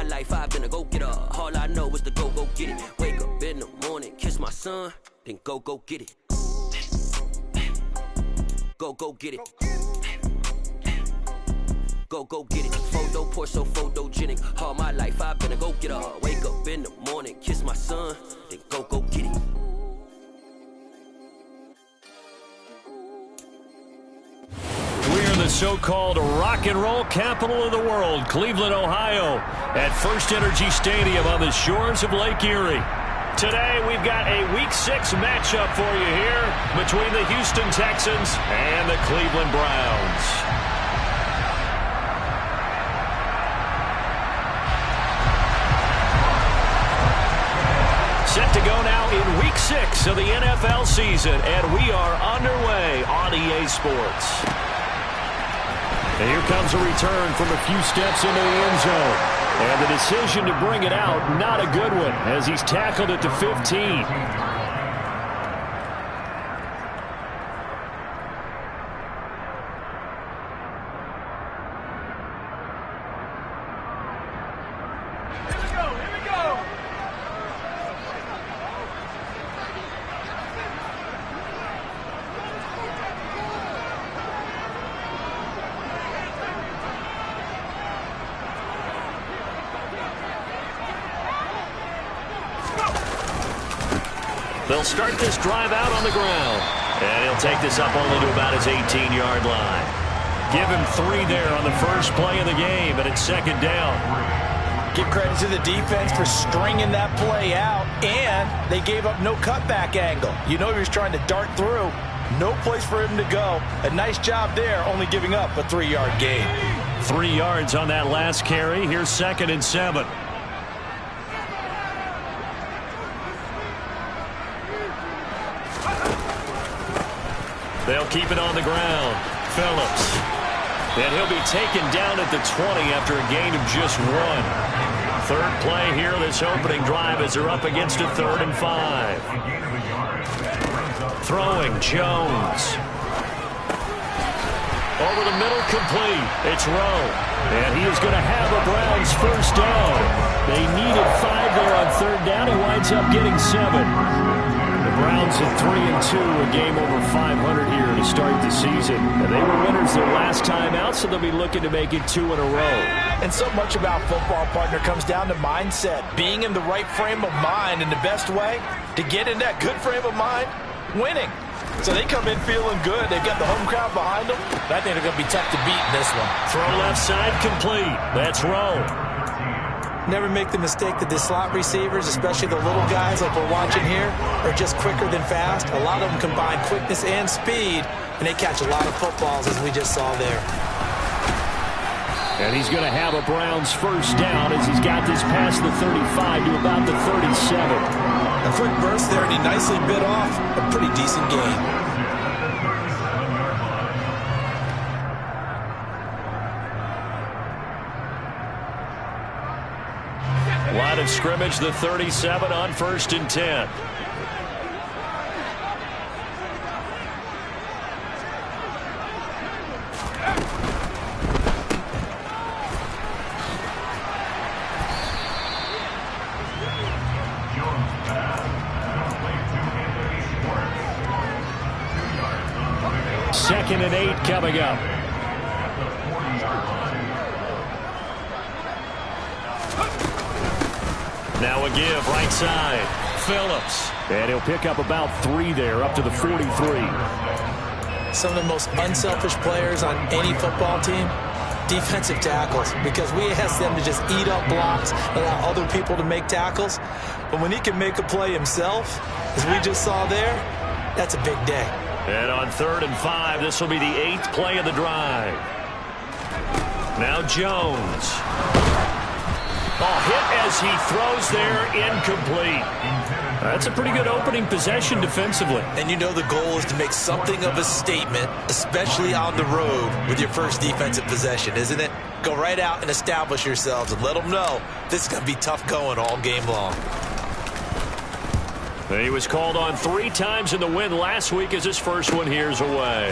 life I've been a go-getter. All I know is to go get it. Wake up in the morning, kiss my son, then go get it. Go get it. Go get it. Photo poor, so photogenic. All my life I've been a go-getter. Wake up in the morning, kiss my son, then go get it. We're the so-called rock and roll capital of the world, Cleveland, Ohio, at First Energy Stadium on the shores of Lake Erie. Today, we've got a Week 6 matchup for you here between the Houston Texans and the Cleveland Browns. Set to go now in Week 6 of the NFL season, and we are underway on EA Sports. And here comes a return from a few steps into the end zone. And the decision to bring it out, not a good one, as he's tackled at the 15. They'll start this drive out on the ground. And he'll take this up only to about his 18-yard line. Give him 3 there on the first play of the game, and it's second down. Give credit to the defense for stringing that play out, and they gave up no cutback angle. You know he was trying to dart through. No place for him to go. A nice job there, only giving up a 3-yard gain. 3 yards on that last carry. Here's 2nd and 7. They'll keep it on the ground. Phillips. And he'll be taken down at the 20 after a gain of just 1. Third play here, this opening drive, as they're up against a 3rd and 5. Throwing, Jones. Over the middle, complete. It's Rowe. And he is going to have a Browns first down. They needed 5 there on 3rd down. He winds up getting 7. The Browns at 3-2, a game over 500 here to start the season. And they were winners their last time out, so they'll be looking to make it 2 in a row. And so much about football, partner, comes down to mindset. Being in the right frame of mind, and the best way to get in that good frame of mind, winning. So they come in feeling good. They've got the home crowd behind them. I think they're going to be tough to beat in this one. Throw left side, complete. That's Rowe. Never make the mistake that the slot receivers, especially the little guys like we're watching here, are just quicker than fast. A lot of them combine quickness and speed, and they catch a lot of footballs, as we just saw there. And he's going to have a Browns first down as he's got this past the 35 to about the 37. A quick burst there, and he nicely bit off a pretty decent gain. Line of scrimmage, the 37 on 1st and 10. Second and 8 coming up. Now a give, right side. Phillips. And he'll pick up about 3 there, up to the 43. Some of the most unselfish players on any football team, defensive tackles, because we ask them to just eat up blocks, allow other people to make tackles. But when he can make a play himself, as we just saw there, that's a big day. And on 3rd and 5, this will be the 8th play of the drive. Now Jones. Hit as he throws there, incomplete. That's a pretty good opening possession defensively. And you know the goal is to make something of a statement, especially on the road with your first defensive possession, isn't it? Go right out and establish yourselves and let them know this is going to be tough going all game long. He was called on 3 times in the win last week as his first one here's away.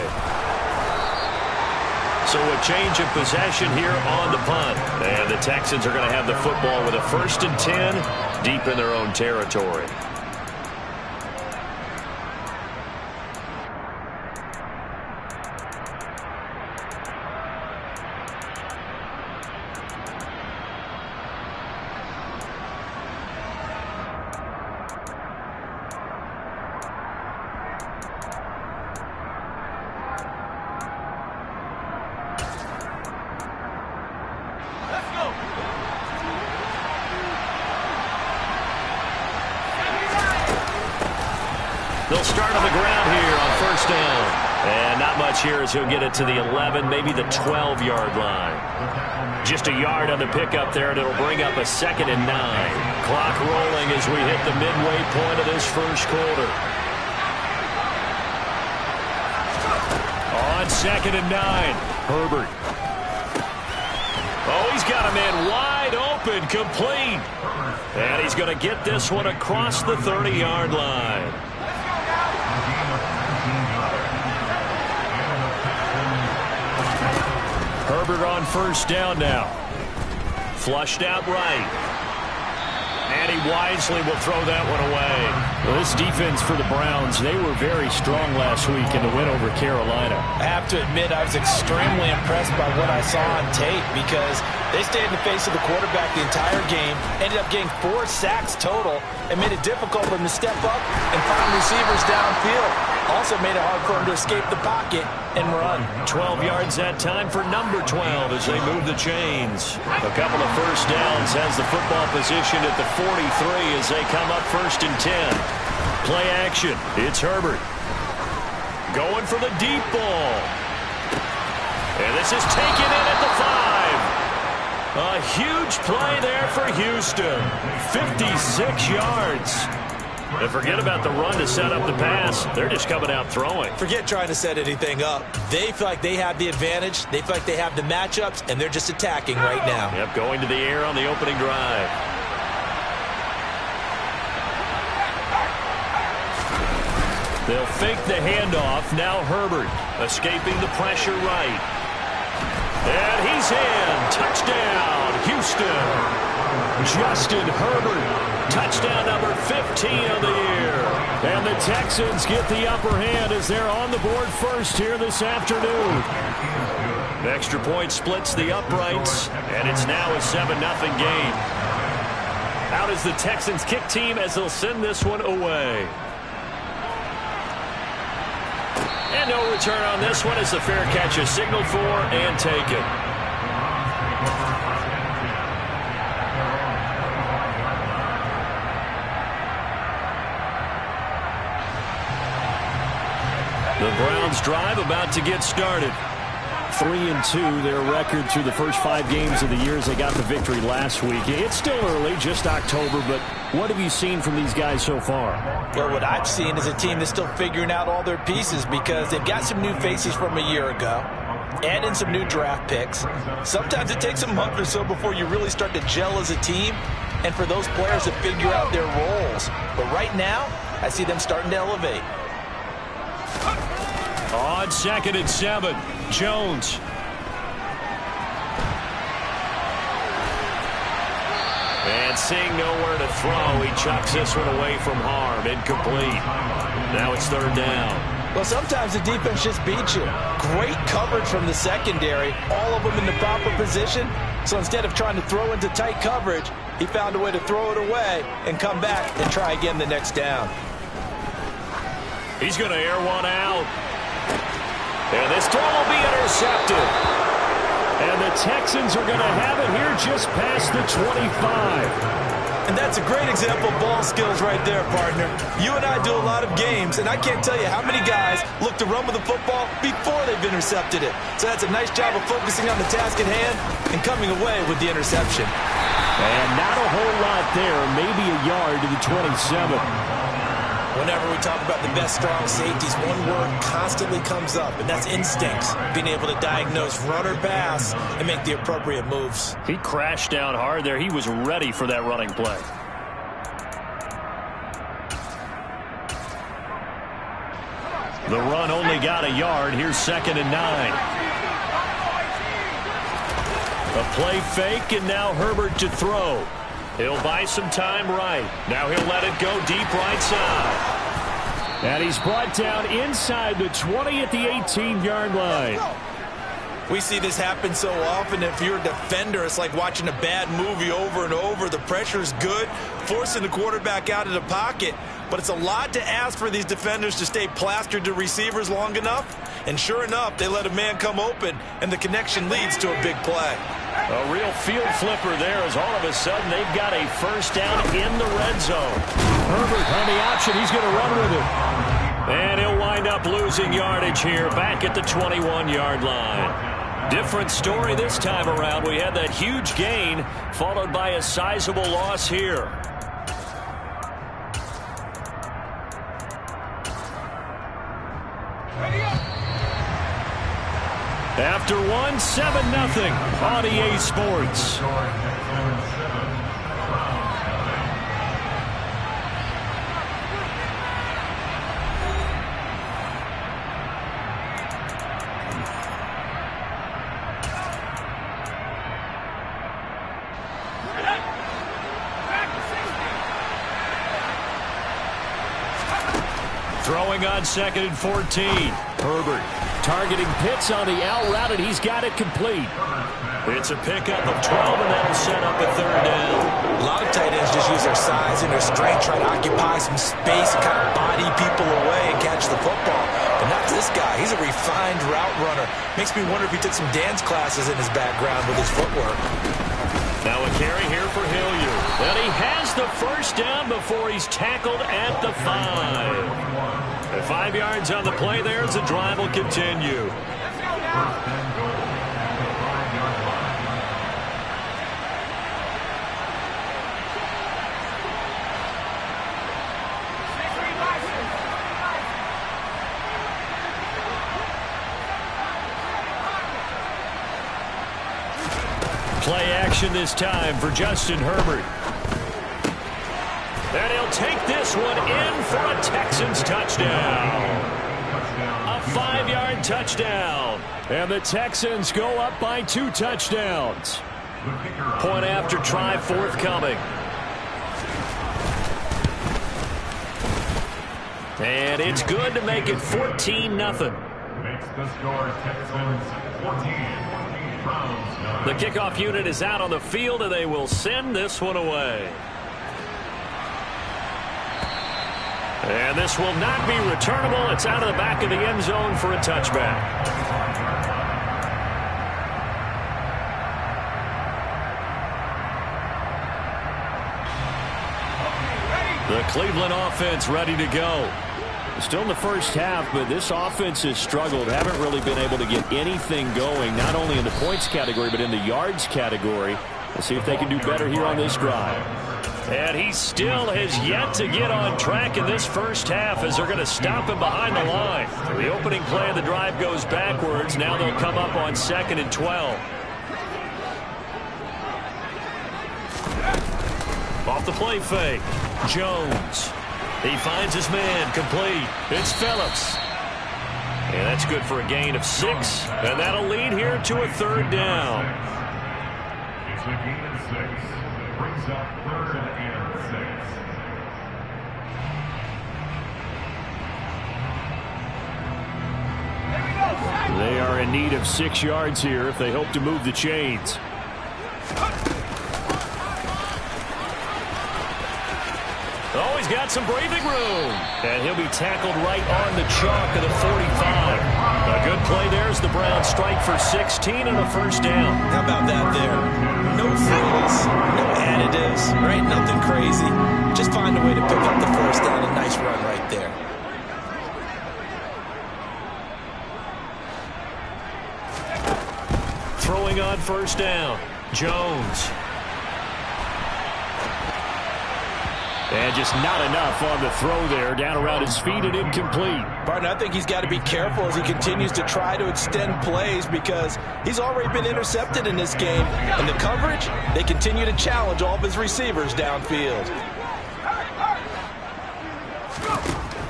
So a change of possession here on the punt. And the Texans are going to have the football with a 1st and 10 deep in their own territory. They'll start on the ground here on 1st down. And not much here as he'll get it to the 11, maybe the 12-yard line. Just a yard on the pickup there, and it'll bring up a 2nd and 9. Clock rolling as we hit the midway point of this first quarter. On 2nd and 9, Herbert. Oh, he's got a man wide open, complete. And he's going to get this one across the 30-yard line. Herbert on 1st down now. Flushed out right. And he wisely will throw that one away. Well, this defense for the Browns, they were very strong last week in the win over Carolina. I have to admit I was extremely impressed by what I saw on tape because they stayed in the face of the quarterback the entire game, ended up getting 4 sacks total, and made it difficult for them to step up and find receivers downfield. Also made it hard for them to escape the pocket and run. 12 yards that time for number 12 as they move the chains. A couple of 1st downs, has the football position at the 43 as they come up 1st and 10. Play action. It's Herbert. Going for the deep ball. And this is taken in at the 5. A huge play there for Houston. 56 yards. And forget about the run to set up the pass. They're just coming out throwing. Forget trying to set anything up. They feel like they have the advantage. They feel like they have the matchups, and they're just attacking right now. Yep, going to the air on the opening drive. They'll fake the handoff. Now Herbert escaping the pressure right. And he's in. Touchdown, Houston. Justin Herbert, touchdown number 15 of the year. And the Texans get the upper hand as they're on the board first here this afternoon. An extra point splits the uprights, and it's now a 7-0 game. Out is the Texans kick team as they'll send this one away. And no return on this one as the fair catch is signaled for and taken. The Browns drive about to get started. 3-2 their record through the first 5 games of the year as they got the victory last week. It's still early, just October, but what have you seen from these guys so far? Well, what I've seen is a team that's still figuring out all their pieces because they've got some new faces from a year ago and in some new draft picks. Sometimes it takes a month or so before you really start to gel as a team and for those players to figure out their roles. But right now, I see them starting to elevate. On 2nd and 7, Jones. And seeing nowhere to throw, he chucks this one away from harm. Incomplete. Now it's 3rd down. Well, sometimes the defense just beats you. Great coverage from the secondary, all of them in the proper position. So instead of trying to throw into tight coverage, he found a way to throw it away and come back and try again the next down. He's going to air one out. And this throw will be intercepted. And the Texans are going to have it here just past the 25. And that's a great example of ball skills right there, partner. You and I do a lot of games, and I can't tell you how many guys look to run with the football before they've intercepted it. So that's a nice job of focusing on the task at hand and coming away with the interception. And not a whole lot there, maybe a yard to the 27. Whenever we talk about the best strong safeties, one word constantly comes up, and that's instincts. Being able to diagnose run or pass and make the appropriate moves. He crashed down hard there. He was ready for that running play. The run only got a yard. Here's 2nd and 9. A play fake, and now Herbert to throw. He'll buy some time right. Now he'll let it go deep right side. And he's brought down inside the 20 at the 18-yard line. We see this happen so often. If you're a defender, it's like watching a bad movie over and over. The pressure's good, forcing the quarterback out of the pocket. But it's a lot to ask for these defenders to stay plastered to receivers long enough. And sure enough, they let a man come open, and the connection leads to a big play. A real field flipper there as all of a sudden they've got a first down in the red zone. Herbert on the option. He's going to run with it. And he'll wind up losing yardage here back at the 21-yard line. Different story this time around. We had that huge gain followed by a sizable loss here. After one, 7-0 on EA Sports. Throwing on 2nd and 14. Herbert targeting Pitts on the out route, and he's got it complete. It's a pickup of 12, and that'll set up a 3rd down. A lot of tight ends just use their size and their strength, try to occupy some space and kind of body people away and catch the football. But not this guy. He's a refined route runner. Makes me wonder if he took some dance classes in his background with his footwork. Now a carry here for Hilliard. And he has the first down before he's tackled at the 5. 5 yards on the play there as the drive will continue. Play action this time for Justin Herbert. And he'll take this one in for a Texans touchdown. A 5-yard touchdown. And the Texans go up by 2 touchdowns. Point after try forthcoming. And it's good to make it 14-0. Makes the score Texans 14. The kickoff unit is out on the field, and they will send this one away. And this will not be returnable. It's out of the back of the end zone for a touchback. The Cleveland offense ready to go. Still in the first half, but this offense has struggled. Haven't really been able to get anything going, not only in the points category, but in the yards category. We'll see if they can do better here on this drive. And he still has yet to get on track in this first half as they're going to stop him behind the line. The opening play of the drive goes backwards. Now they'll come up on 2nd and 12. Off the play fake. Jones. He finds his man, complete. It's Phillips. And that's good for a gain of 6. And that'll lead here to a 3rd down. It's a gain of 6. Brings up 3rd and 6. They are in need of 6 yards here if they hope to move the chains. Oh, he's got some breathing room. And he'll be tackled right on the chalk of the 45. A good play there as the Browns strike for 16 and a first down. How about that there? No frills, no additives, right? Nothing crazy. Just find a way to pick up the first down. A nice run right there. Throwing on first down. Jones. And just not enough on the throw there. Down around his feet and incomplete. Partner, I think he's got to be careful as he continues to try to extend plays because he's already been intercepted in this game. And the coverage, they continue to challenge all of his receivers downfield.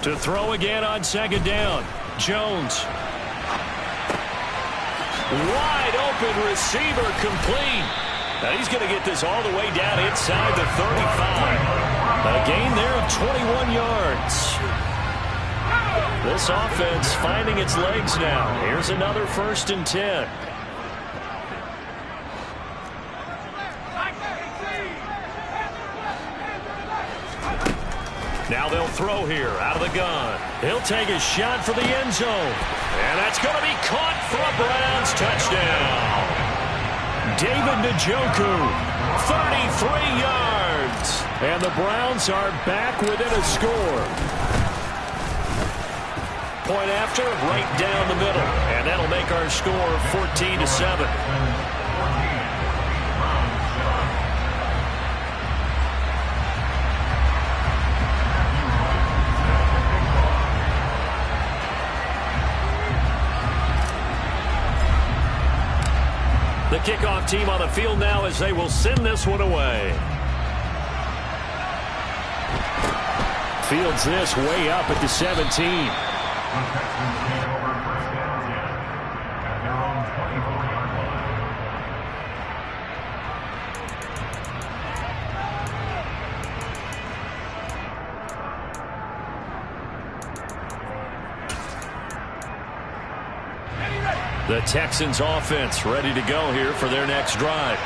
To throw again on 2nd down. Jones. Wide open receiver complete. Now he's going to get this all the way down inside the 35. A gain there of 21 yards. This offense finding its legs now. Here's another 1st and 10. Now they'll throw here out of the gun. He'll take a shot for the end zone. And that's going to be caught for a Browns touchdown. David Njoku, 33 yards. And the Browns are back within a score. Point after, right down the middle. And that'll make our score 14-7. The kickoff team on the field now as they will send this one away. Fields this way up at the 17. The Texans offense ready to go here for their next drive.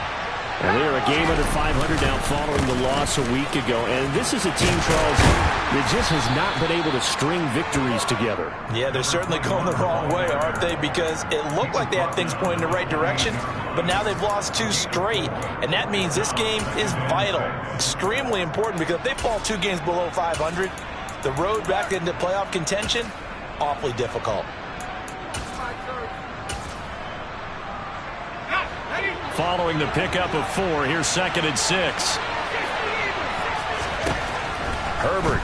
And they're a game under 500 now following the loss a week ago. And this is a team, Charles, that just has not been able to string victories together. Yeah, they're certainly going the wrong way, aren't they? Because it looked like they had things pointing in the right direction, but now they've lost 2 straight. And that means this game is vital, extremely important, because if they fall 2 games below 500, the road back into playoff contention, awfully difficult. Following the pickup of 4, here's 2nd and 6. Herbert.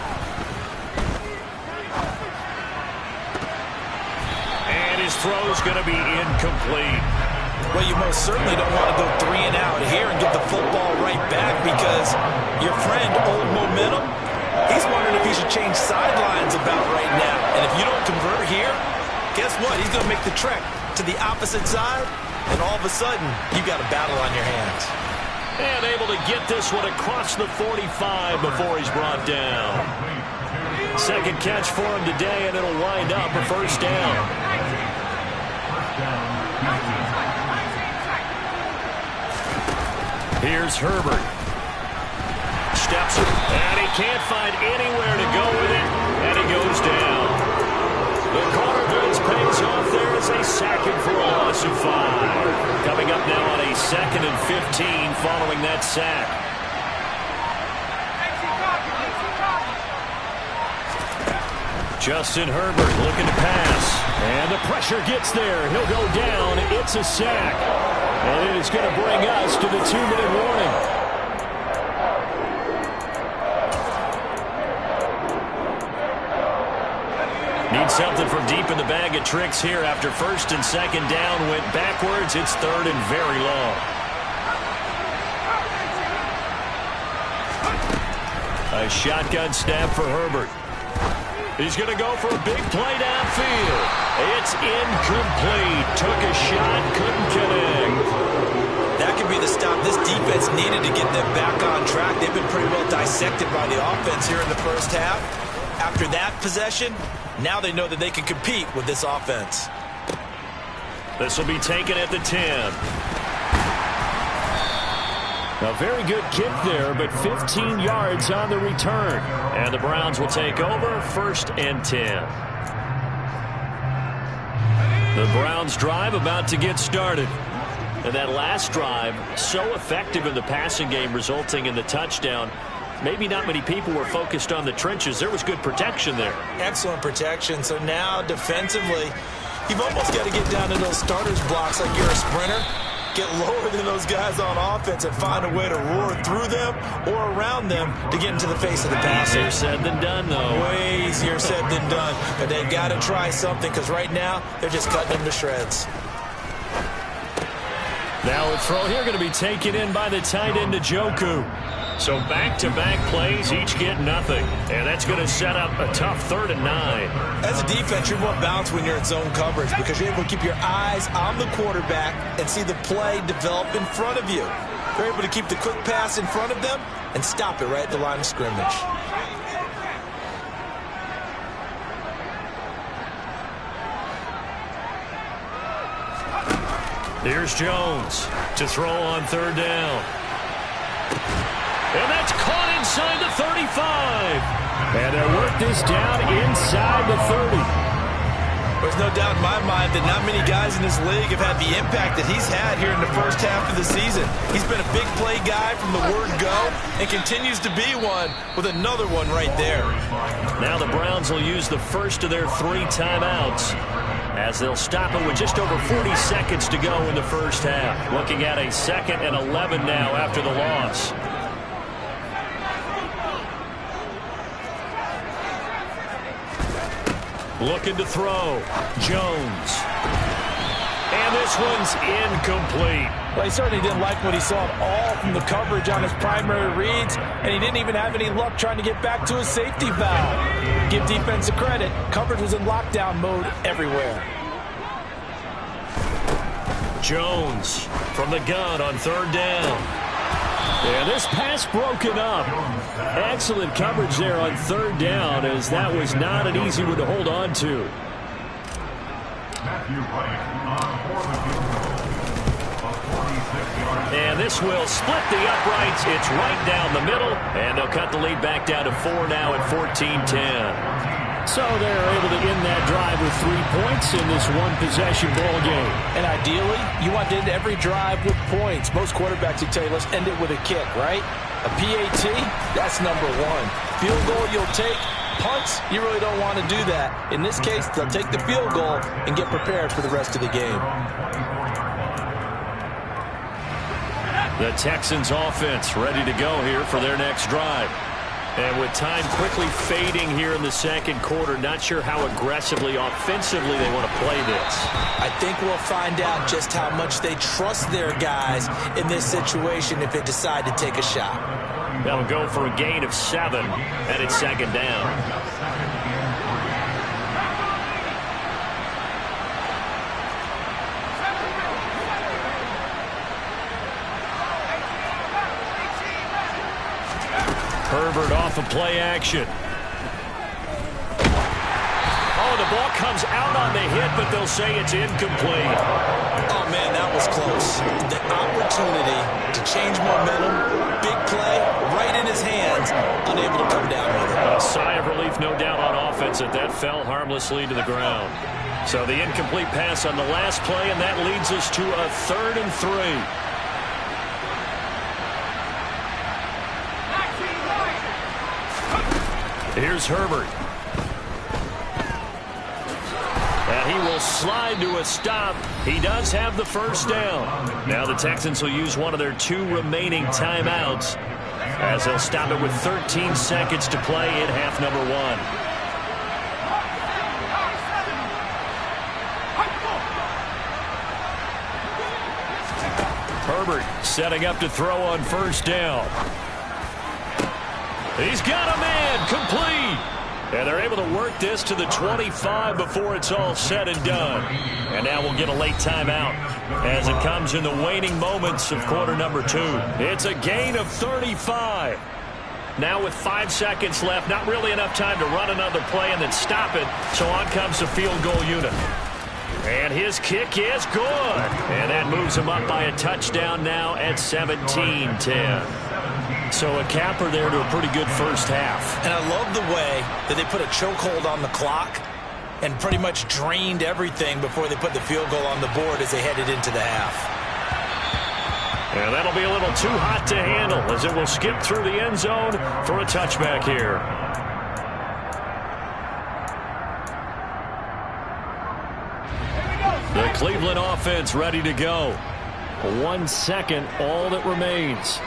And his throw's going to be incomplete. Well, you most certainly don't want to go 3 and out here and give the football right back, because your friend, Old Momentum, he's wondering if he should change sidelines about right now. And if you don't convert here, guess what? He's going to make the trek to the opposite side. And all of a sudden, you've got a battle on your hands. And able to get this one across the 45 before he's brought down. 2nd catch for him today, and it'll wind up a 1st down. Here's Herbert. Steps it, and he can't find anywhere to go with it, and he goes down. The corner blitz pays off there as they sack him for a loss of 5. Coming up now on a 2nd and 15 following that sack. Justin Herbert looking to pass. And the pressure gets there. He'll go down. It's a sack. And it is going to bring us to the 2-minute warning. Need something from deep in the bag of tricks here after 1st and 2nd down went backwards. It's 3rd and very long. A shotgun snap for Herbert. He's going to go for a big play downfield. It's incomplete. Took a shot, couldn't connect. That could be the stop this defense needed to get them back on track. They've been pretty well dissected by the offense here in the 1st half. After that possession, now they know that they can compete with this offense. This will be taken at the 10. A very good kick there, but 15 yards on the return. And the Browns will take over 1st and 10. The Browns drive about to get started. And that last drive, so effective in the passing game, resulting in the touchdown. Maybe not many people were focused on the trenches. There was good protection there. Excellent protection. So now defensively, you've almost got to get down to those starters blocks like you're a sprinter. Get lower than those guys on offense and find a way to roar through them or around them to get into the face of the passer. Easier said than done, though. Way easier said than done. But they've got to try something, because right now they're just cutting them to shreds. Now a throw here going to be taken in by the tight end, Njoku. So back-to-back plays, each get nothing. And that's going to set up a tough 3rd and 9. As a defense, you're more balanced when you're in zone coverage because you're able to keep your eyes on the quarterback and see the play develop in front of you. You're able to keep the quick pass in front of them and stop it right at the line of scrimmage. Here's Jones to throw on 3rd down. And that's caught inside the 35. And they work this down inside the 30. There's no doubt in my mind that not many guys in this league have had the impact that he's had here in the first half of the season. He's been a big play guy from the word go and continues to be one with another one right there. Now the Browns will use the first of their 3 timeouts as they'll stop it with just over 40 seconds to go in the first half. Looking at a 2nd and 11 now after the loss. Looking to throw. Jones. And this one's incomplete. Well, he certainly didn't like what he saw at all from the coverage on his primary reads, and he didn't even have any luck trying to get back to his safety valve. Give defense a credit. Coverage was in lockdown mode everywhere. Jones from the gun on 3rd down. Yeah, this pass broken up. Excellent coverage there on 3rd down, as that was not an easy one to hold on to. And this will split the uprights. It's right down the middle, and they'll cut the lead back down to 4 now at 14-10. So they're able to end that drive with 3 points in this one-possession ball game. And ideally, you want to end every drive with points. Most quarterbacks would tell you, let's end it with a kick, right? A PAT, that's number 1. Field goal you'll take. Punts, you really don't want to do that. In this case, they'll take the field goal and get prepared for the rest of the game. The Texans offense ready to go here for their next drive. And with time quickly fading here in the 2nd quarter, not sure how aggressively, offensively they want to play this. I think we'll find out just how much they trust their guys in this situation if they decide to take a shot. That'll go for a gain of 7, and it's 2nd down. Herbert off of play action. Oh, the ball comes out on the hit, but they'll say it's incomplete. Oh, man, that was close. The opportunity to change momentum, big play, right in his hands, unable to come down with it. A sigh of relief, no doubt, on offense that fell harmlessly to the ground. So the incomplete pass on the last play, and that leads us to a 3rd and 3. Here's Herbert. And he will slide to a stop. He does have the first down. Now the Texans will use one of their 2 remaining timeouts as they'll stop it with 13 seconds to play in half number 1. Herbert setting up to throw on 1st down. He's got a man, complete. And they're able to work this to the 25 before it's all said and done. And now we'll get a late timeout as it comes in the waning moments of quarter number 2. It's a gain of 35. Now with 5 seconds left, not really enough time to run another play and then stop it. So on comes the field goal unit. And his kick is good. And that moves him up by a touchdown now at 17-10. So a capper there to a pretty good first half. And I love the way that they put a chokehold on the clock and pretty much drained everything before they put the field goal on the board as they headed into the half. And that'll be a little too hot to handle as it will skip through the end zone for a touchback here. The Cleveland offense ready to go. 1 second, all that remains.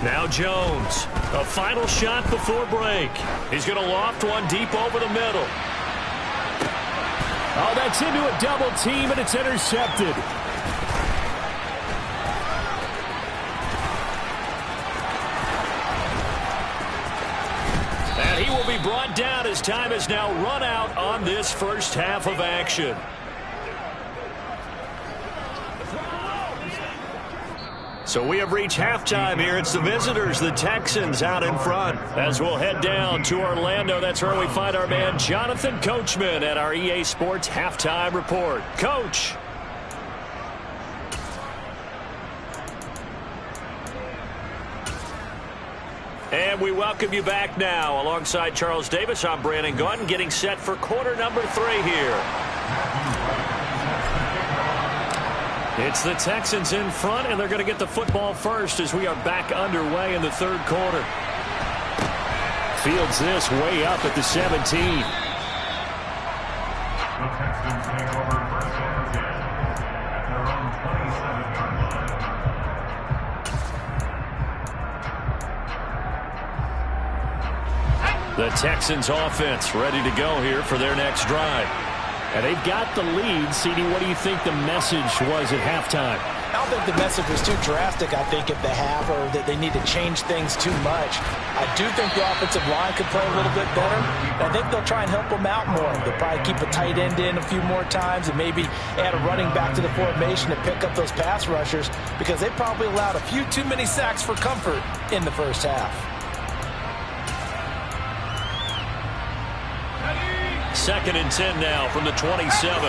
Now Now Jones, a final shot before break. He's going to loft one deep over the middle. Oh, that's into a double team, and it's intercepted. And he will be brought down as time has now run out on this first half of action. So we have reached halftime here. It's the visitors, the Texans, out in front. As we'll head down to Orlando, that's where we find our man Jonathan Coachman at our EA Sports Halftime Report. Coach. And we welcome you back now. Alongside Charles Davis, I'm Brandon Gaudin, getting set for quarter number 3 here. It's the Texans in front, and they're going to get the football first as we are back underway in the third quarter. Fields this way up at the 17. The Texans take over first and 10 at their own 27-yard line. The Texans offense ready to go here for their next drive. And they've got the lead. CD, what do you think the message was at halftime? I don't think the message was too drastic, I think, at the half, or that they need to change things too much. I do think the offensive line could play a little bit better. I think they'll try and help them out more. They'll probably keep a tight end in a few more times and maybe add a running back to the formation to pick up those pass rushers, because they probably allowed a few too many sacks for comfort in the first half. Second and 10 now from the 27.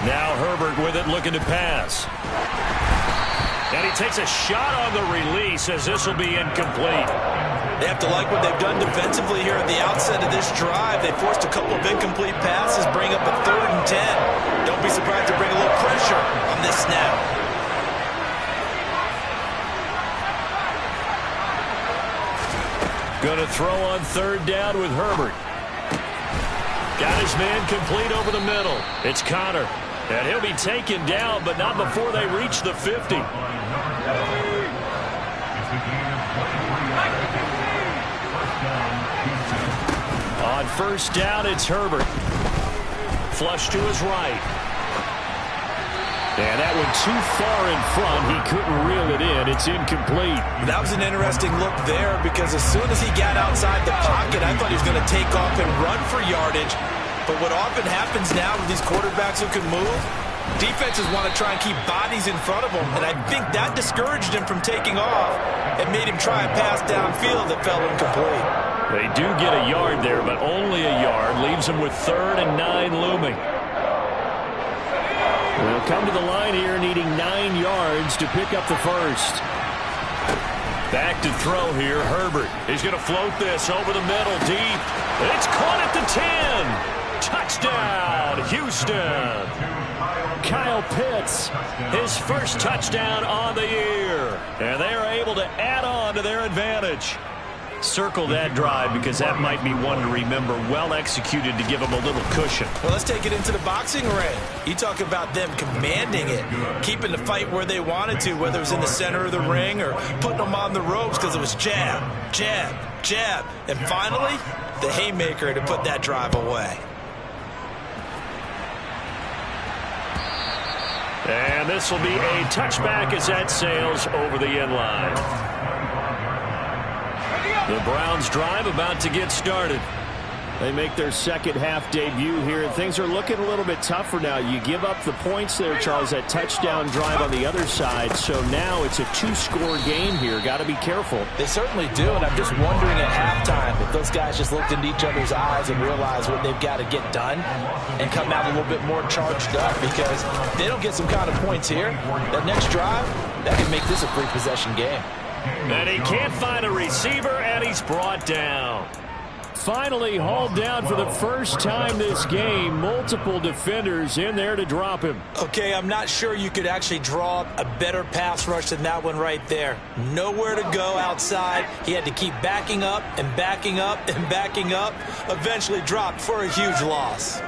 Now Herbert with it, looking to pass. And he takes a shot on the release as this will be incomplete. They have to like what they've done defensively here at the outset of this drive. They forced a couple of incomplete passes, bring up a 3rd and 10. Don't be surprised to bring a little pressure on this snap. Going to throw on 3rd down with Herbert. Got his man complete over the middle. It's Connor. And he'll be taken down, but not before they reach the 50. On 1st down, it's Herbert. Flush to his right. And that one too far in front. He couldn't reel it in. It's incomplete. That was an interesting look there, because as soon as he got outside the pocket, I thought he was going to take off and run for yardage. But what often happens now with these quarterbacks who can move, defenses want to try and keep bodies in front of them. And I think that discouraged him from taking off and made him try a pass downfield that fell incomplete. They do get a yard there, but only a yard. Leaves them with 3rd and 9 looming. We'll come to the line here needing 9 yards to pick up the first. Back to throw here, Herbert. He's going to float this over the middle deep. It's caught at the 10. Touchdown, Houston. Kyle Pitts, his first touchdown on the year. And they are able to add on to their advantage. Circle that drive, because that might be one to remember. Well executed to give them a little cushion. Well, let's take it into the boxing ring. You talk about them commanding it, keeping the fight where they wanted to, whether it was in the center of the ring or putting them on the ropes, because it was jab, jab, jab. And finally, the haymaker to put that drive away. And this will be a touchback as that sails over the end line. The Browns drive about to get started. They make their second half debut here, and things are looking a little bit tougher now. You give up the points there, Charles, that touchdown drive on the other side. So now it's a 2-score game here. Got to be careful. They certainly do, and I'm just wondering at halftime if those guys just looked into each other's eyes and realized what they've got to get done and come out a little bit more charged up, because if they don't get some kind of points here, that next drive, that could make this a 3-possession game. And he can't find a receiver, and he's brought down. Finally hauled down for the first time this game. Multiple defenders in there to drop him. Okay, I'm not sure you could actually draw up a better pass rush than that one right there. Nowhere to go outside. He had to keep backing up and backing up and backing up. Eventually dropped for a huge loss.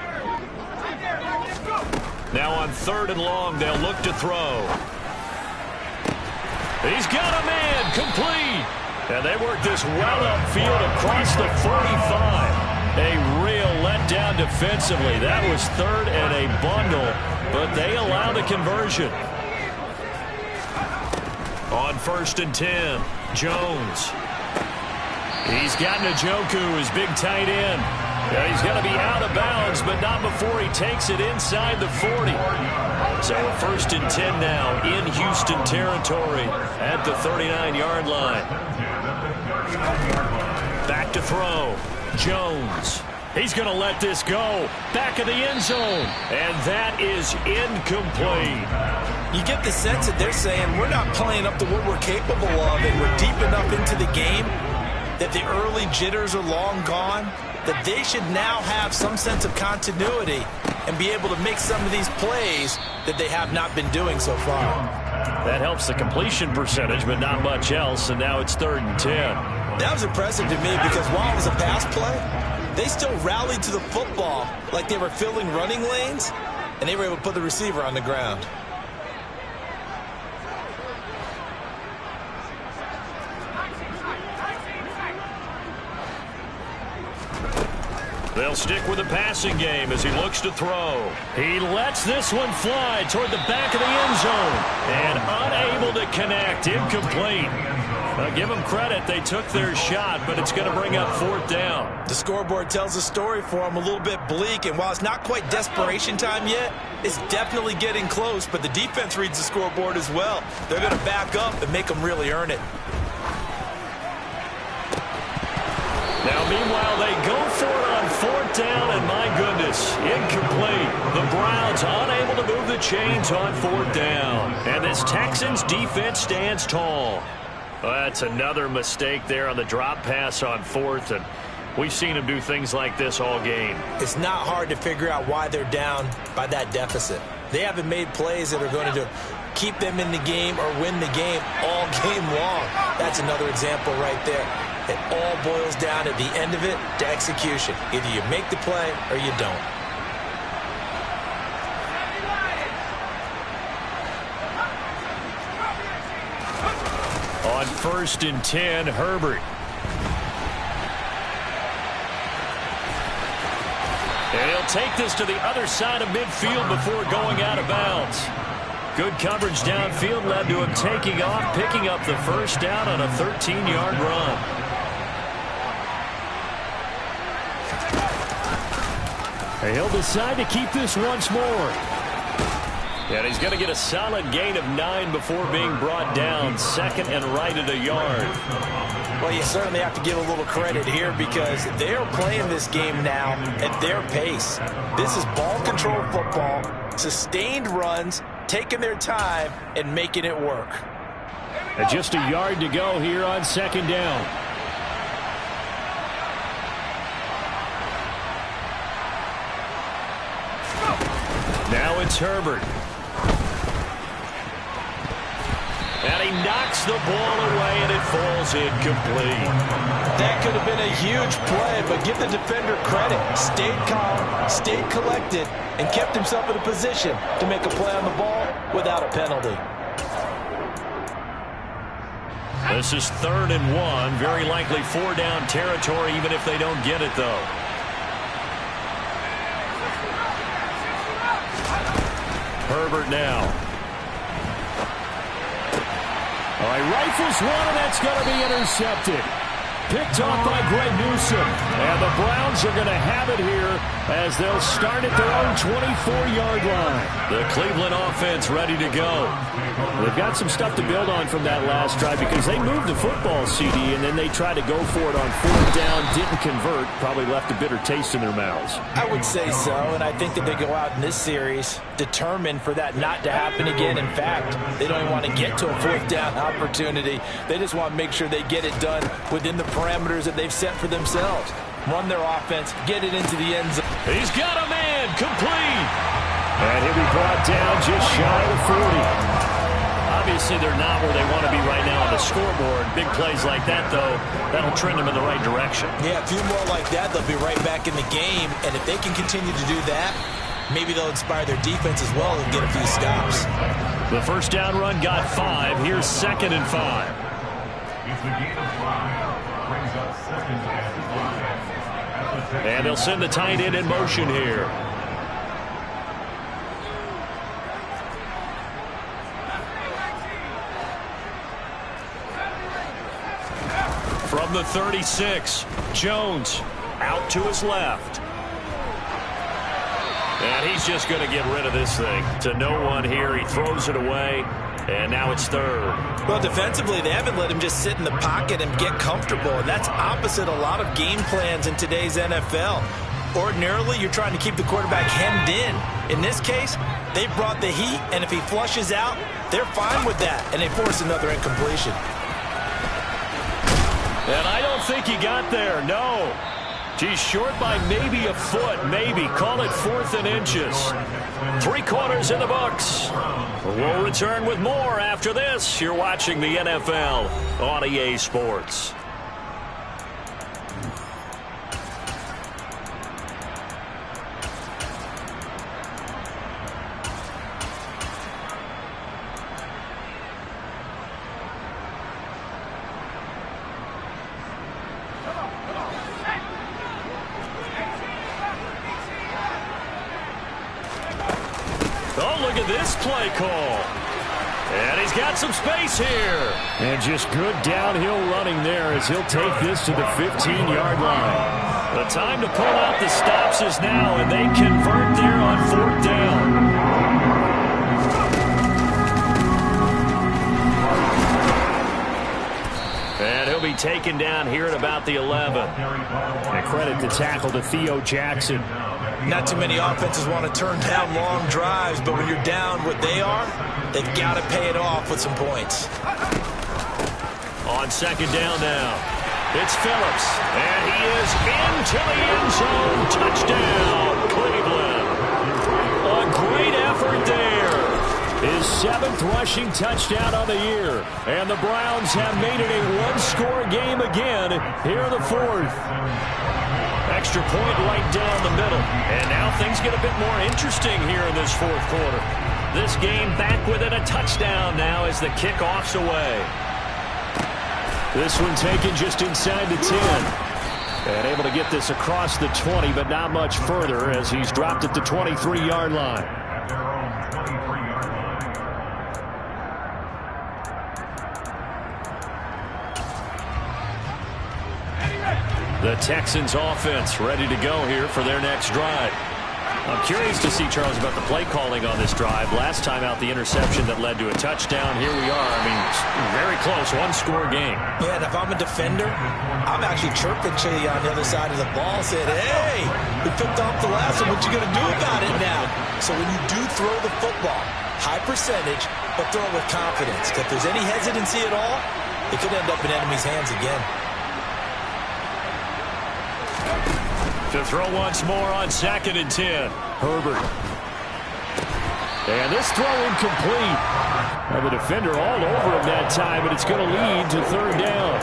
Now on 3rd and long, they'll look to throw. He's got a man, complete. And they work this well upfield across the 45. A real letdown defensively. That was 3rd and a bundle, but they allow the conversion. On 1st and 10, Jones. He's got Njoku, his big tight end. Yeah, he's going to be out of bounds, but not before he takes it inside the 40. So a 1st and 10 now in Houston territory at the 39-yard line. Back to throw. Jones. He's going to let this go. Back of the end zone. And that is incomplete. You get the sense that they're saying we're not playing up to what we're capable of, and we're deep enough into the game that the early jitters are long gone, that they should now have some sense of continuity and be able to make some of these plays that they have not been doing so far. That helps the completion percentage, but not much else, and now it's 3rd and 10. That was impressive to me because while it was a pass play, they still rallied to the football like they were filling running lanes, and they were able to put the receiver on the ground. They'll stick with the passing game as he looks to throw. He lets this one fly toward the back of the end zone and unable to connect. Incomplete. Give them credit. They took their shot, but it's going to bring up 4th down. The scoreboard tells a story for them, a little bit bleak, and while it's not quite desperation time yet, it's definitely getting close, but the defense reads the scoreboard as well. They're going to back up and make them really earn it. Now, meanwhile, they go for it on 4th down, and my goodness, incomplete. The Browns unable to move the chains on 4th down. And this Texans defense stands tall. Well, that's another mistake there on the drop pass on 4th, and we've seen them do things like this all game. It's not hard to figure out why they're down by that deficit. They haven't made plays that are going to keep them in the game or win the game all game long. That's another example right there. It all boils down at the end of it to execution. Either you make the play or you don't. On 1st and 10, Herbert. And he'll take this to the other side of midfield before going out of bounds. Good coverage downfield led to him taking off, picking up the 1st down on a 13-yard run. He'll decide to keep this once more. And he's going to get a solid gain of 9 before being brought down. 2nd and right at a yard. Well, you certainly have to give a little credit here because they're playing this game now at their pace. This is ball control football, sustained runs, taking their time and making it work. And just a yard to go here on 2nd down. Now it's Herbert. And he knocks the ball away, and it falls incomplete. That could have been a huge play, but give the defender credit. Stayed calm, stayed collected, and kept himself in a position to make a play on the ball without a penalty. This is 3rd and 1. Very likely 4-down territory, even if they don't get it, though. Herbert now. All right, rifles one, and that's going to be intercepted. Picked off by Greg Newsome. And the Browns are going to have it here as they'll start at their own 24-yard line. The Cleveland offense ready to go. They've got some stuff to build on from that last drive because they moved the football, CD, and then they tried to go for it on 4th down, didn't convert, probably left a bitter taste in their mouths. I would say so, and I think that they go out in this series determined for that not to happen again. In fact, they don't even want to get to a 4th down opportunity. They just want to make sure they get it done within the parameters that they've set for themselves. Run their offense, get it into the end zone. He's got a man, complete. And he'll be brought down just shy of 40. Obviously, they're not where they want to be right now on the scoreboard. Big plays like that, though, that'll trend them in the right direction. Yeah, a few more like that, they'll be right back in the game. And if they can continue to do that, Maybe they'll inspire their defense as well and get a few stops. The first down run got 5. Here's 2nd and 5. It's a gain of 5. Brings up 2nd and 5. And they'll send the tight end in motion here. From the 36, Jones out to his left. And he's just going to get rid of this thing. To no one here. He throws it away. And now it's 3rd. Well, defensively, they haven't let him just sit in the pocket and get comfortable. And that's opposite a lot of game plans in today's NFL. Ordinarily, you're trying to keep the quarterback hemmed in. In this case, they brought the heat. And if he flushes out, they're fine with that. And they force another incompletion. And I don't think he got there, no. He's short by maybe a foot, maybe. Call it 4th and inches. 3 quarters in the books. We'll return with more after this. You're watching the NFL on EA Sports. This play call. And he's got some space here. And just good downhill running there as he'll take this to the 15-yard line. The time to pull out the stops is now, and they convert there on 4th down. And he'll be taken down here at about the 11. And credit to tackle to Theo Jackson. Not too many offenses want to turn down long drives, but when you're down what they are, they've got to pay it off with some points. On 2nd down now, it's Phillips, and he is into the end zone. Touchdown, Cleveland. A great effort there. His 7th rushing touchdown of the year. And the Browns have made it a one-score game again here in the 4th. Extra point right down the middle. And now things get a bit more interesting here in this 4th quarter. This game back within a touchdown now as the kickoff's away. This one taken just inside the 10. And able to get this across the 20, but not much further as he's dropped at the 23-yard line. At their own 23-yard line. The Texans offense ready to go here for their next drive. I'm curious to see, Charles, about the play calling on this drive. Last time out, the interception that led to a touchdown. Here we are. I mean, very close, one-score game. Yeah, and if I'm a defender, I'm actually chirping Chili on the other side of the ball, saying, hey, we picked off the last one. What you going to do about it now? So when you do throw the football, high percentage, but throw it with confidence. If there's any hesitancy at all, it could end up in enemy's hands again. To throw once more on 2nd and 10. Herbert. And this throw incomplete. And the defender all over him that time, but it's going to lead to 3rd down.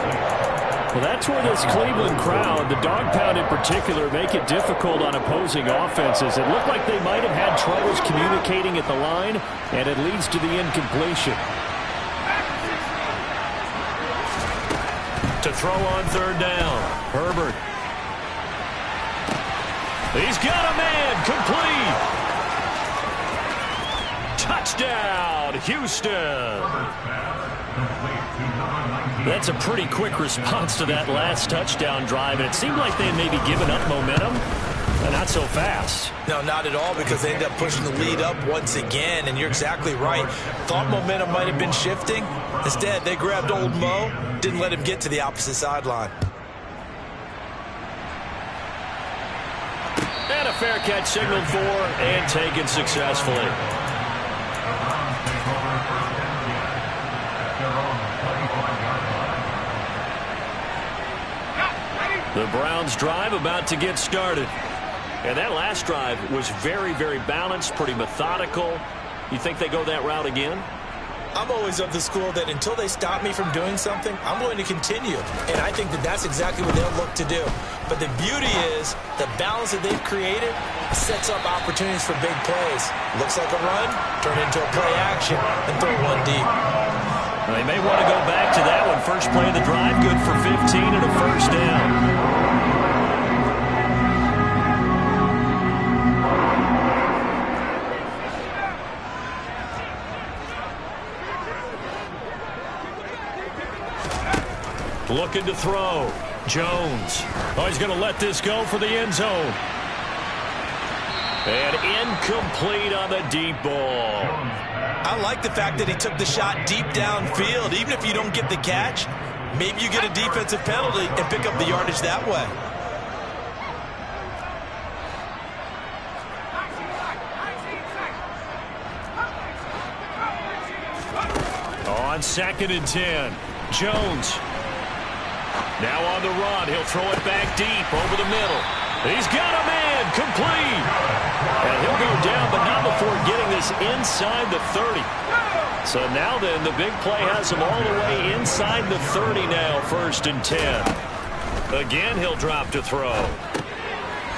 Well, that's where this Cleveland crowd, the dog pound in particular, make it difficult on opposing offenses. It looked like they might have had troubles communicating at the line, and it leads to the incompletion. To throw on 3rd down. Herbert. He's got a man, complete. Touchdown, Houston. That's a pretty quick response to that last touchdown drive, and it seemed like they had maybe given up momentum, but not so fast. No, not at all, because they end up pushing the lead up once again, and you're exactly right. Thought momentum might have been shifting. Instead, they grabbed old Mo, didn't let him get to the opposite sideline. And a fair catch signaled for and taken successfully. The Browns drive about to get started. And that last drive was very, very balanced, pretty methodical. You think they go that route again? I'm always of the school that until they stop me from doing something, I'm going to continue. And I think that that's exactly what they'll look to do. But the beauty is the balance that they've created sets up opportunities for big plays. Looks like a run, turn into a play action, and throw one deep. They may want to go back to that one. First play of the drive, good for 15 and a first down. Looking to throw. Jones. Oh, he's going to let this go for the end zone. And incomplete on the deep ball. I like the fact that he took the shot deep downfield. Even if you don't get the catch, maybe you get a defensive penalty and pick up the yardage that way. On 2nd and 10. Jones. Now on the run. He'll throw it back deep over the middle. He's got a man complete. And he'll go down, but not before getting this inside the 30. So now then, the big play has him all the way inside the 30 now, 1st and 10. Again, he'll drop to throw.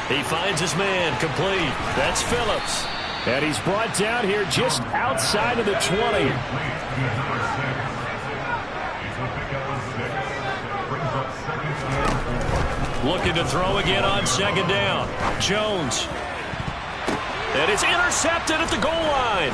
He finds his man complete. That's Phillips. And he's brought down here just outside of the 20. Looking to throw again on 2nd down. Jones. And it's intercepted at the goal line.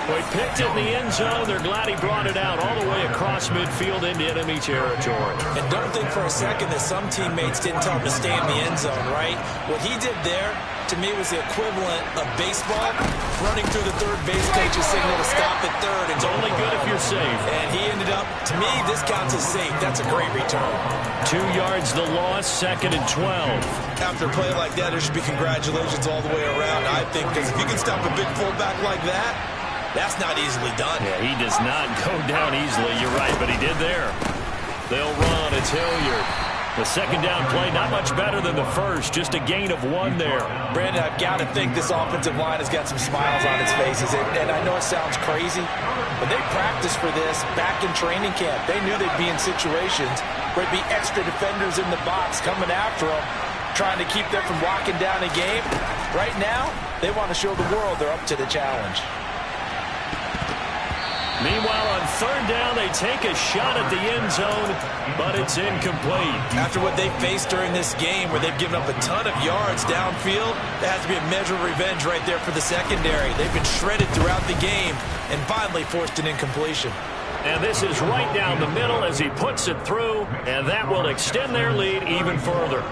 Well, he picked it in the end zone. They're glad he brought it out all the way across midfield into enemy territory. And don't think for a second that some teammates didn't tell him to stay in the end zone, right? What he did there, to me, was the equivalent of baseball running through the third base coach's signal to stop at third. It's only good if you're safe. And he ended up, to me, this counts as safe. That's a great return. 2 yards the loss, 2nd and 12. After a play like that, there should be congratulations all the way around, I think, because if you can stop a big fullback like that, that's not easily done. Yeah, he does not go down easily. You're right, but he did there. They'll run. It's Hilliard. The 2nd down play, not much better than the first. Just a gain of 1 there. Brandon, I've got to think this offensive line has got some smiles on its faces. And I know it sounds crazy, but they practiced for this back in training camp. They knew they'd be in situations where there'd be extra defenders in the box coming after them, trying to keep them from locking down a game. Right now, they want to show the world they're up to the challenge. Meanwhile, on 3rd down, they take a shot at the end zone, but it's incomplete. After what they faced during this game, where they've given up a ton of yards downfield, that has to be a measure of revenge right there for the secondary. They've been shredded throughout the game and finally forced an incompletion. And this is right down the middle as he puts it through, and that will extend their lead even further.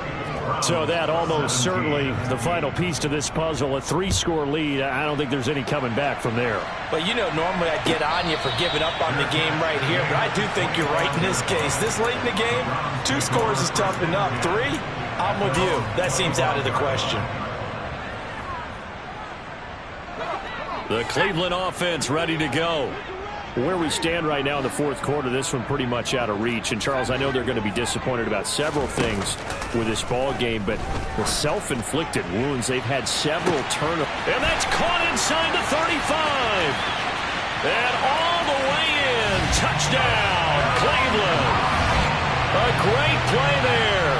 So that almost certainly the final piece to this puzzle, a 3-score lead. I don't think there's any coming back from there. But, you know, normally I'd get on you for giving up on the game right here, but I do think you're right in this case. This late in the game, 2 scores is tough enough. 3, I'm with you. That seems out of the question. The Cleveland offense ready to go. Where we stand right now in the 4th quarter, this one pretty much out of reach. And, Charles, I know they're going to be disappointed about several things with this ball game, but the self-inflicted wounds, they've had several turnovers. And that's caught inside the 35. And all the way in. Touchdown, Cleveland. A great play there.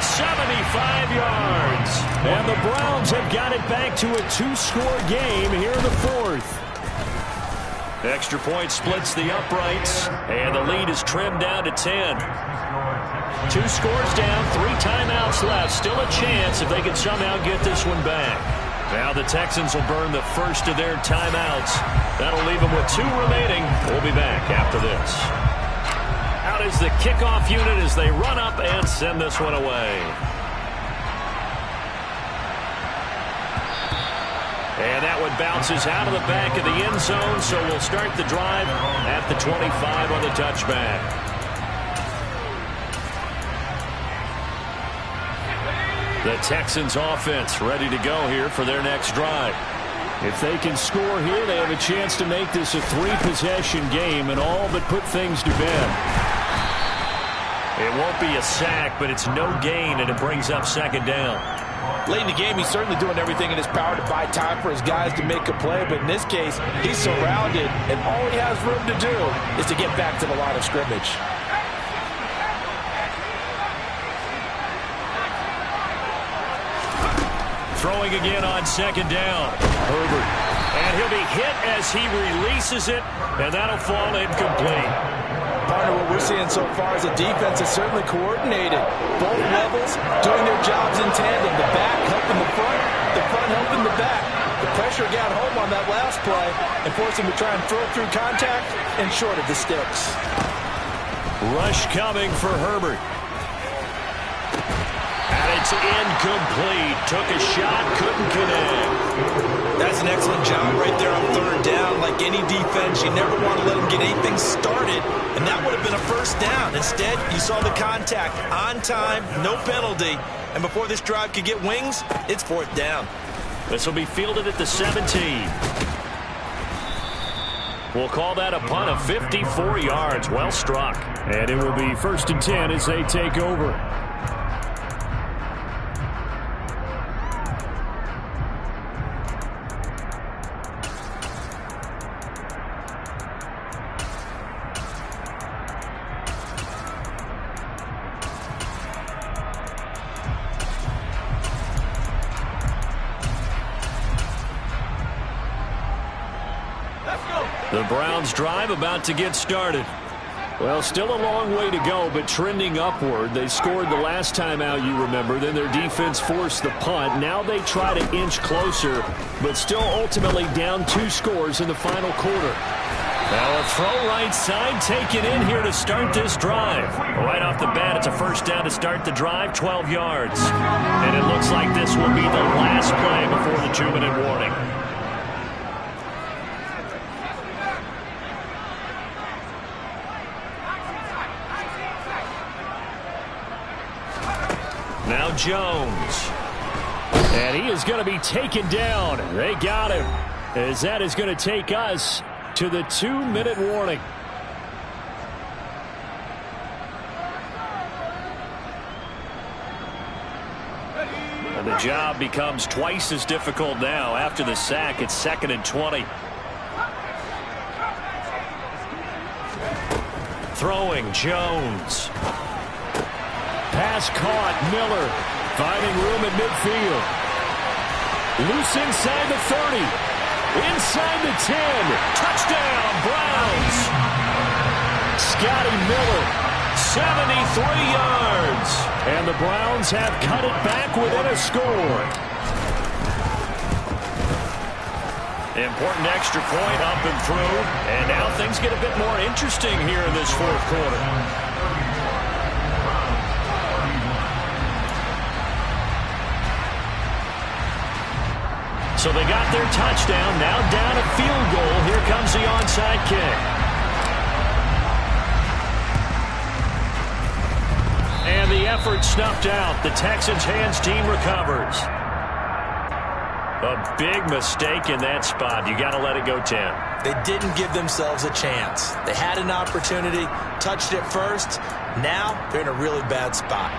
75 yards. And the Browns have got it back to a 2-score game here in the 4th. Extra point splits the uprights, and the lead is trimmed down to 10. 2 scores down, 3 timeouts left. Still a chance if they can somehow get this one back. Now the Texans will burn the first of their timeouts. That'll leave them with 2 remaining. We'll be back after this. Out is the kickoff unit as they run up and send this one away. And that one bounces out of the back of the end zone, so we'll start the drive at the 25 on the touchback. The Texans offense ready to go here for their next drive. If they can score here, they have a chance to make this a 3-possession game and all but put things to bed. It won't be a sack, but it's no gain, and it brings up second down. Late in the game, he's certainly doing everything in his power to buy time for his guys to make a play, but in this case, he's surrounded, and all he has room to do is to get back to the line of scrimmage. Throwing again on second down. Herbert. And he'll be hit as he releases it, and that'll fall incomplete. Partner, what we're seeing so far is the defense is certainly coordinated. Both levels doing their jobs in tandem. The back helping the front helping the back. The pressure got home on that last play and forced him to try and throw through contact and short of the sticks. Rush coming for Herbert. And it's incomplete. Took a shot, couldn't connect. That's an excellent job right there on third down. Like any defense, you never want to let them get anything started, and that would have been a first down. Instead, you saw the contact on time, no penalty, and before this drive could get wings, it's fourth down. This will be fielded at the 17. We'll call that a punt of 54 yards. Well struck. And it will be 1st and 10 as they take over. The Browns drive about to get started. Well, still a long way to go, but trending upward. They scored the last time out, you remember. Then their defense forced the punt. Now they try to inch closer, but still ultimately down 2 scores in the final quarter. Now a throw right side taken in here to start this drive. Right off the bat, it's a first down to start the drive, 12 yards. And it looks like this will be the last play before the 2-minute warning. Now Jones. And he is going to be taken down. They got him, as that is going to take us to the 2-minute warning. And the job becomes twice as difficult now. After the sack, it's 2nd and 20. Throwing, Jones. Pass caught. Miller finding room at midfield. Loose inside the 30. Inside the 10. Touchdown, Browns. Scotty Miller. 73 yards. And the Browns have cut it back within a score. Important extra point up and through. And now things get a bit more interesting here in this fourth quarter. So they got their touchdown. Now down a field goal. Here comes the onside kick. And the effort snuffed out. The Texans' hands team recovers. A big mistake in that spot. You got to let it go, Tim. They didn't give themselves a chance. They had an opportunity, touched it first. Now they're in a really bad spot.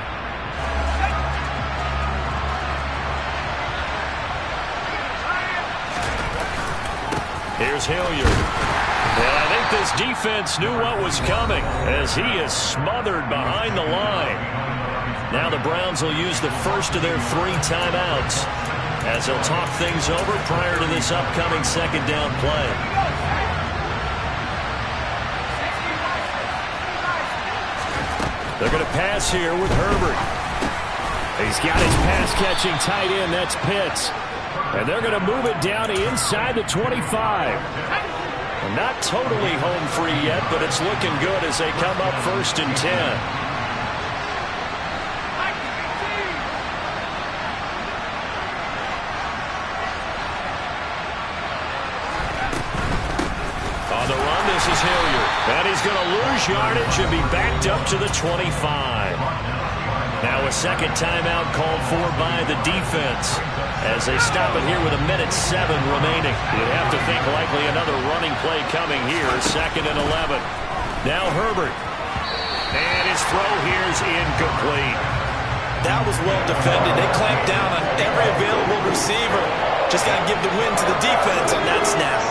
Here's Hilliard. And I think this defense knew what was coming as he is smothered behind the line. Now the Browns will use the first of their 3 timeouts as they'll talk things over prior to this upcoming second down play. They're going to pass here with Herbert. He's got his pass-catching tight end. That's Pitts. And they're going to move it down inside the 25. Not totally home free yet, but it's looking good as they come up 1st and 10. On the run, this is Hilliard. And he's going to lose yardage and be backed up to the 25. Now a second timeout called for by the defense as they stop it here with 1:07 remaining. You'd have to think likely another running play coming here. 2nd and 11. Now Herbert. And his throw here is incomplete. That was well defended. They clamped down on every available receiver. Just got to give the win to the defense on that snap.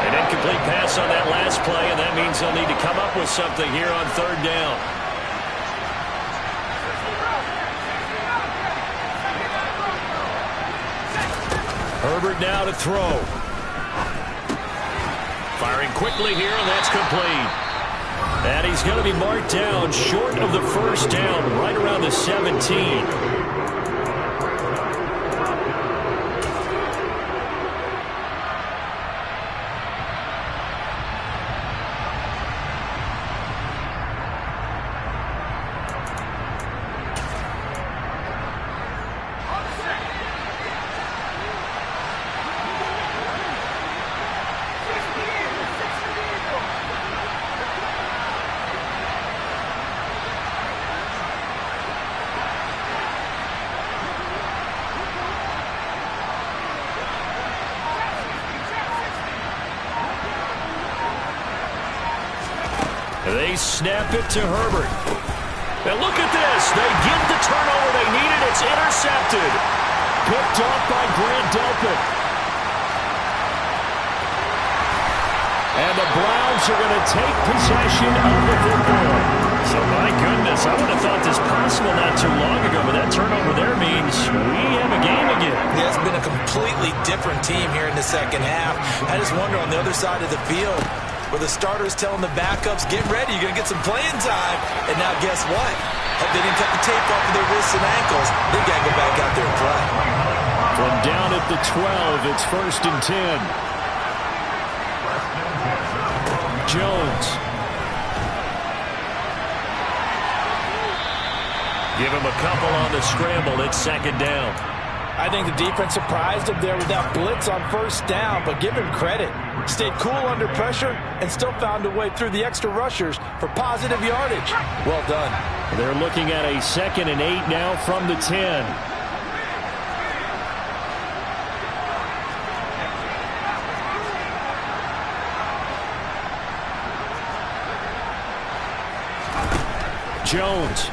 An incomplete pass on that last play, and that means they'll need to come up with something here on third down. Herbert now to throw. Firing quickly here, and that's complete. And he's going to be marked down short of the first down, right around the 17. They snap it to Herbert. And look at this. They get the turnover they needed. It's intercepted. Picked off by Grant Delpit. And the Browns are going to take possession of the football. So, my goodness, I would have thought this possible not too long ago, but that turnover there means we have a game again. Yeah, it's been a completely different team here in the second half. I just wonder on the other side of the field, where the starters telling the backups, get ready, you're going to get some playing time. And now guess what? Hope they didn't cut the tape off of their wrists and ankles. They got to go back out there and play. From down at the 12, it's 1st and 10. Jones. Give him a couple on the scramble. It's 2nd down. I think the defense surprised him there with that blitz on 1st down, but give him credit. Stayed cool under pressure and still found a way through the extra rushers for positive yardage. Well done. They're looking at a 2nd and 8 now from the 10. Jones.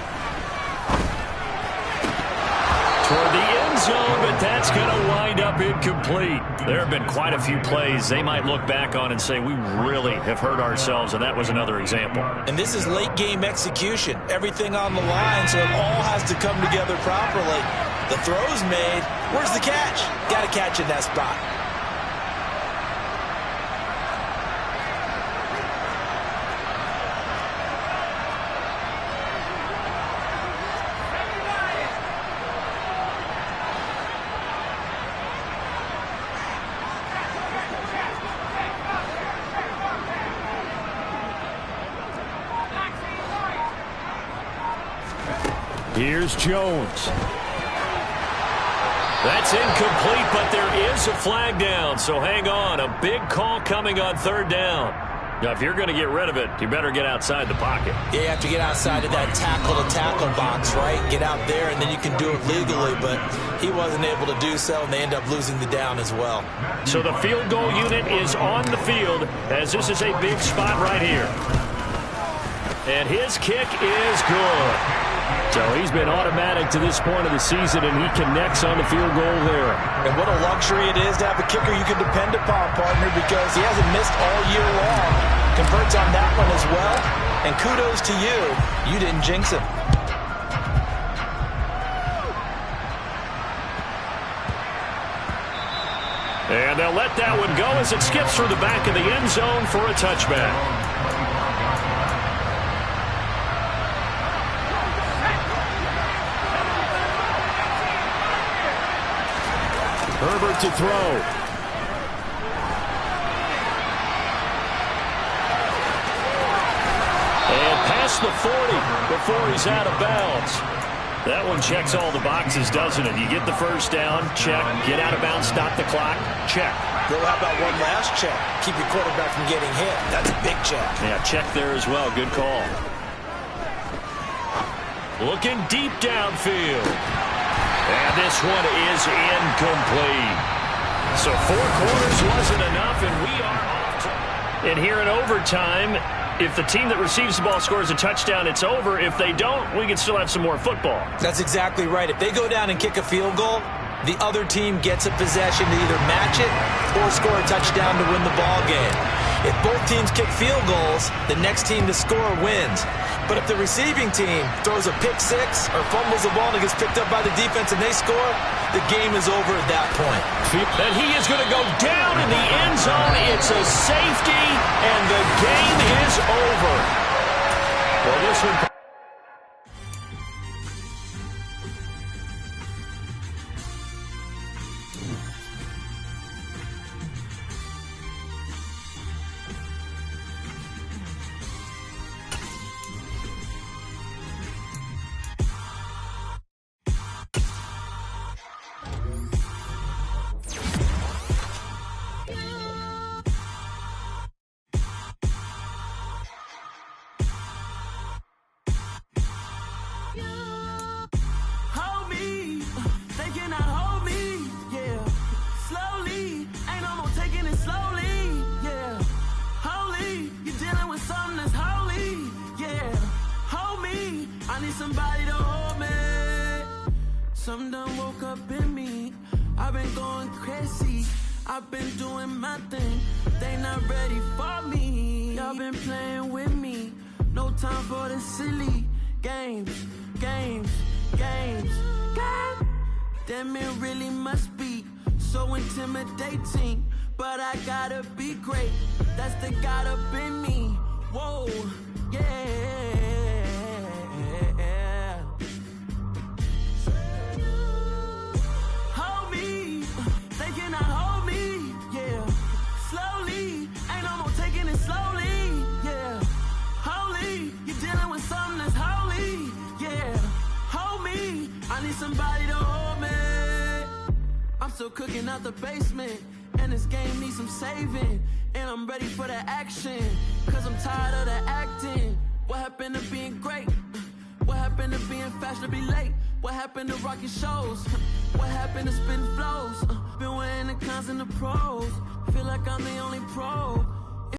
Toward the end zone, but that's going to wind up incomplete. There have been quite a few plays they might look back on and say, we really have hurt ourselves, and that was another example. And this is late-game execution. Everything on the line, so it all has to come together properly. The throw's made. Where's the catch? Got to catch in that spot. Here's Jones. That's incomplete, but there is a flag down, so hang on. A big call coming on 3rd down. Now, if you're going to get rid of it, you better get outside the pocket. Yeah, you have to get outside of that tackle-to-tackle box, right? Get out there, and then you can do it legally, but he wasn't able to do so, and they end up losing the down as well. So the field goal unit is on the field, as this is a big spot right here. And his kick is good. So he's been automatic to this point of the season, and he connects on the field goal there. And what a luxury it is to have a kicker you can depend upon, partner, because he hasn't missed all year long. Converts on that one as well. And kudos to you. You didn't jinx him. And they'll let that one go as it skips through the back of the end zone for a touchback. Herbert to throw. And past the 40 before he's out of bounds. That one checks all the boxes, doesn't it? You get the 1st down, check. Get out of bounds, stop the clock, check. Well, how about one last check? Keep your quarterback from getting hit. That's a big check. Yeah, check there as well. Good call. Looking deep downfield. And this one is incomplete. So 4 quarters wasn't enough, and we are off. And here in overtime, If the team that receives the ball scores a touchdown, it's over. If they don't, we can still have some more football. That's exactly right. If they go down and kick a field goal, the other team gets a possession to either match it or score a touchdown to win the ball game. If both teams kick field goals, the next team to score wins. But if the receiving team throws a pick six or fumbles the ball and it gets picked up by the defense and they score, the game is over at that point. And he is going to go down in the end zone. It's a safety, and the game is over. Well, this one... Somebody to hold me. Something done woke up in me. I've been going crazy. I've been doing my thing. They not ready for me. Y'all been playing with me. No time for the silly games. Damn, it really must be so intimidating. But I gotta be great. That's the God up in me. Whoa, yeah. Somebody to hold me. I'm still cooking out the basement, and this game needs some saving. And I'm ready for the action, cause I'm tired of the acting. What happened to being great? What happened to being fashionably late? What happened to rocking shows? What happened to spitting flows? Been wearing the cons and the pros. Feel like I'm the only pro.